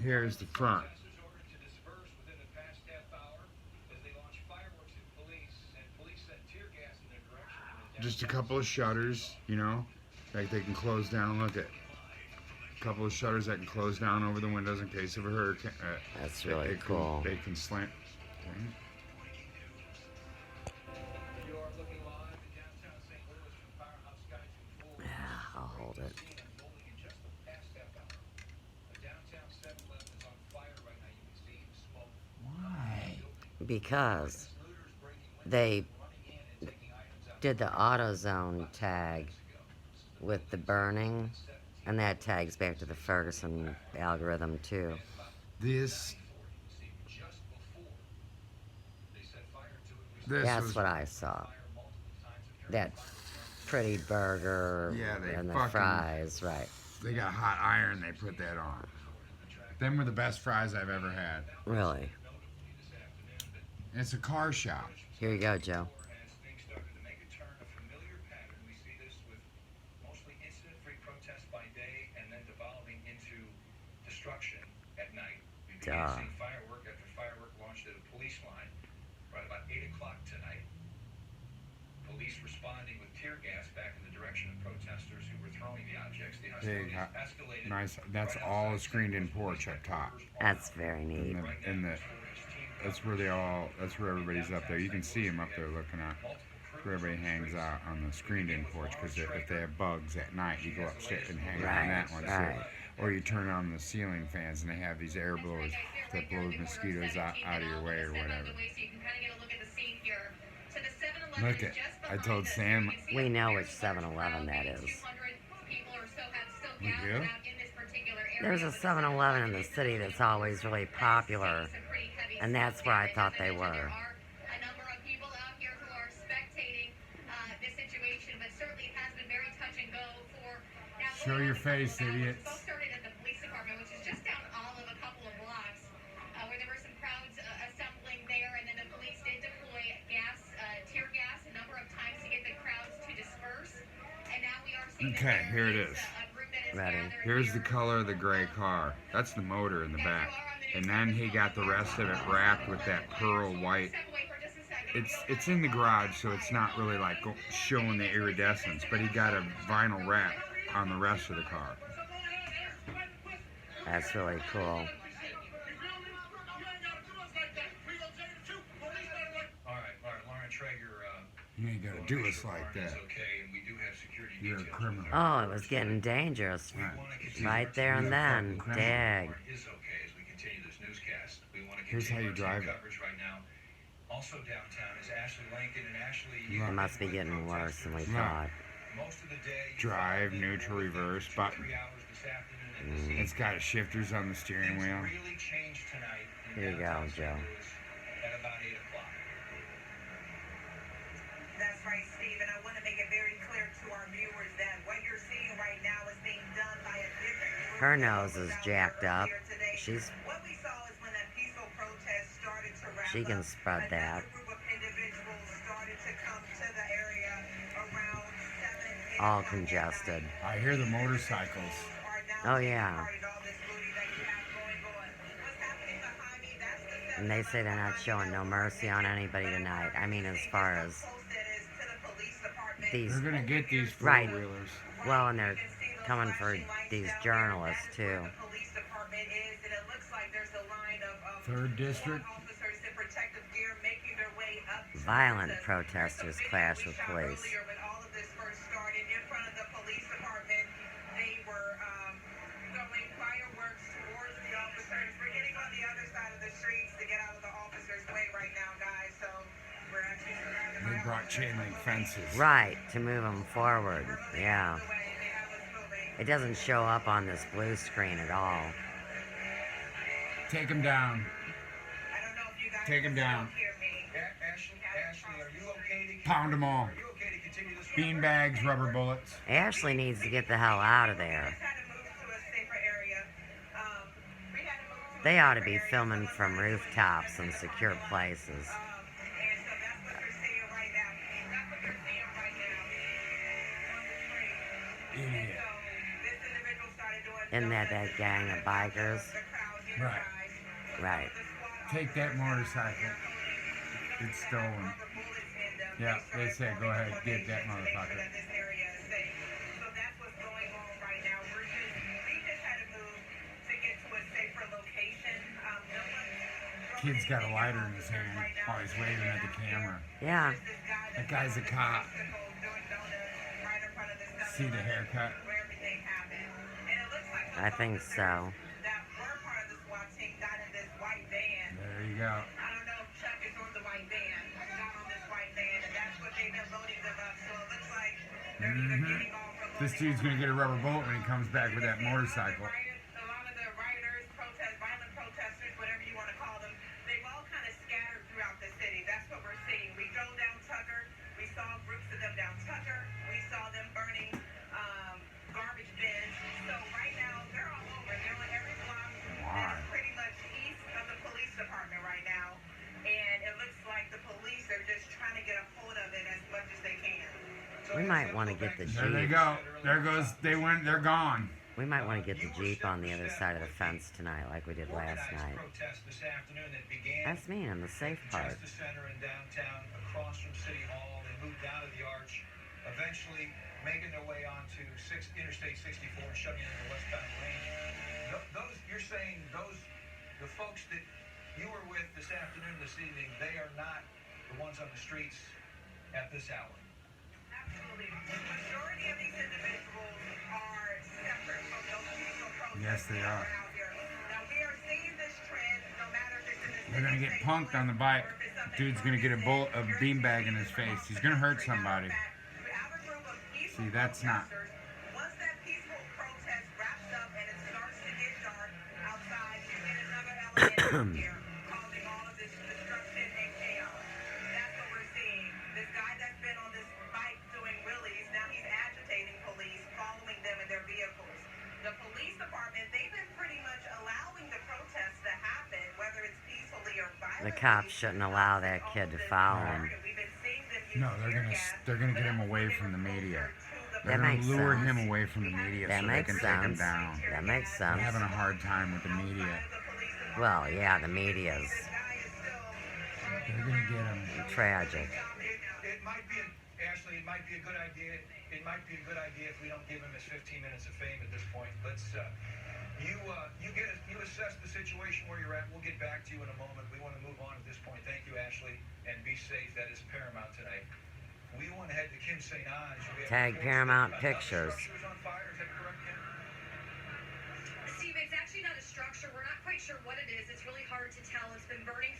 Here's the front. Just a couple of shutters, you know, like they can close down. Look at a couple of shutters that can close down over the windows in case of a hurricane. That's really cool. They can slant. Okay. Yeah, I'll hold it. Why? Because they did the AutoZone tag with the burning, and that tags back to the Ferguson algorithm too. This That's was what I saw. That pretty burger yeah. and the fries, right? They got hot iron. They put that on. Them were the best fries I've ever had. Really? It's a car shop. Here you go, Joe. Duh. Big, nice. That's all a screened-in porch up top. That's very neat. That's where they all. That's where everybody's up there. You can see them up there looking out. Where everybody hangs out on the screened-in porch because if they have bugs at night, you go upstairs and hang out on that one. Right. Or you turn on the ceiling fans and they have these air blowers that blow mosquitoes out of your way or whatever. Look at. I told Sam. We know which 7-Eleven that is. You do? There's a 7-Eleven in the city that's always really popular, and that's where I thought they were. Show your face, idiots. Okay, here it is. Ready? Here's the color of the gray car. That's the motor in the back. And then he got the rest of it wrapped with that pearl white. It's in the garage, so it's not really like showing the iridescence, but he got a vinyl wrap on the rest of the car. That's really cool. You ain't gotta do us like that. You're a criminal. Oh, it was getting dangerous. Right there and then. Dag. Here's how you drive it. It must be getting worse than we thought. Drive, neutral, reverse, button. It's got shifters on the steering wheel. Here you go, Joe. That's right, Steve, and I want to make it very clear to our viewers that what you're seeing right now is being done by a different group. Her nose is jacked up. She's. What we saw is when that peaceful protest started to wrap She can up, spread that. another group of individuals started to come to the area around 7 All congested. I hear the motorcycles. Oh, yeah. And they say they're not showing no mercy on anybody tonight. I mean, as far as these. They're gonna get these Right. four-wheelers. Well, and they're coming for these journalists, too. Third district. Violent protesters clash with police. They brought chain link fences. Right, to move them forward. Yeah. It doesn't show up on this blue screen at all. Take them down. Take them down. Pound them all. Bean bags, rubber bullets. Ashley needs to get the hell out of there. They ought to be filming from rooftops and secure places. Idiot. Isn't that gang of bikers? Right. Right. Take that motorcycle. It's stolen. Yeah, they say go ahead, get that motherfucker. So that's what's going on right now. We just had to move to get to a safer location. No one's Kid's got a lighter in his hand while he's waving at the camera. Yeah. That guy's a cop. See the haircut? I think so. That were part of the SWAT team got in this white van. There you go. I don't know if Chuck is on the white van, got on this white van, and that's what they've been loading them up. So it looks like they're either getting off or This dude's gonna get a rubber bullet when he comes back with that motorcycle. A lot of the rioters, violent protesters, whatever you want to call them, they've all kind of scattered throughout the city. That's what we're seeing. We drove down Tucker. We saw groups of them down Tucker. We saw them burning garbage bins. So right now, they're all over. They're on every block that is pretty much east of the police department right now. And it looks like the police are just trying to get a hold of it as much as they can. We might want to get the There they Jeep. go. There goes. They went. They're gone. We might want to get the Jeep on the other side of the fence tonight, like we did last night. That's me in the safe part. Justice Center in downtown, across from City Hall. They moved down to the Arch, eventually making their way onto Interstate 64 and shutting in the westbound lane. You're saying the folks that you were with this afternoon, this evening, they are not the ones on the streets at this hour. Absolutely. The majority of these individuals are separate from those peaceful protesters. Yes, they are. Out here. Now we are seeing this trend, no matter if it's in the They're gonna get punked on the bike. Dude's gonna get a beanbag in his face. He's gonna hurt somebody. See, that's not. Once that peaceful protest wraps up and it starts to get dark outside, you get another element here causing all of this destruction and chaos. That's what we're seeing. This guy that's been on this bike doing wheelies, now he's agitating police, following them in their vehicles. The police department, they've been pretty much allowing the protests to happen, whether it's peacefully or violently. The cops shouldn't allow that kid to follow him. No, they're gonna get him away from the media. They're That gonna makes lure sense. him away from the media That so they makes can take him sense. down. That makes They're sense. having a hard time with the media. Well, yeah, the media's They're gonna get him. tragic. It might be, Ashley, it might be a good idea. It might be a good idea if we don't give him his 15 minutes of fame at this point. Let's, you assess the situation where you're at. We'll get back to you in a moment. We want to move on at this point. Thank you, Ashley, and be safe. That is paramount tonight. We want to head to Kim St. Ange. We have Tag reports Paramount that Pictures. another structure is on fire. Is that correct, Kim? Steve, it's actually not a structure. We're not quite sure what it is. It's really hard to tell. It's been burning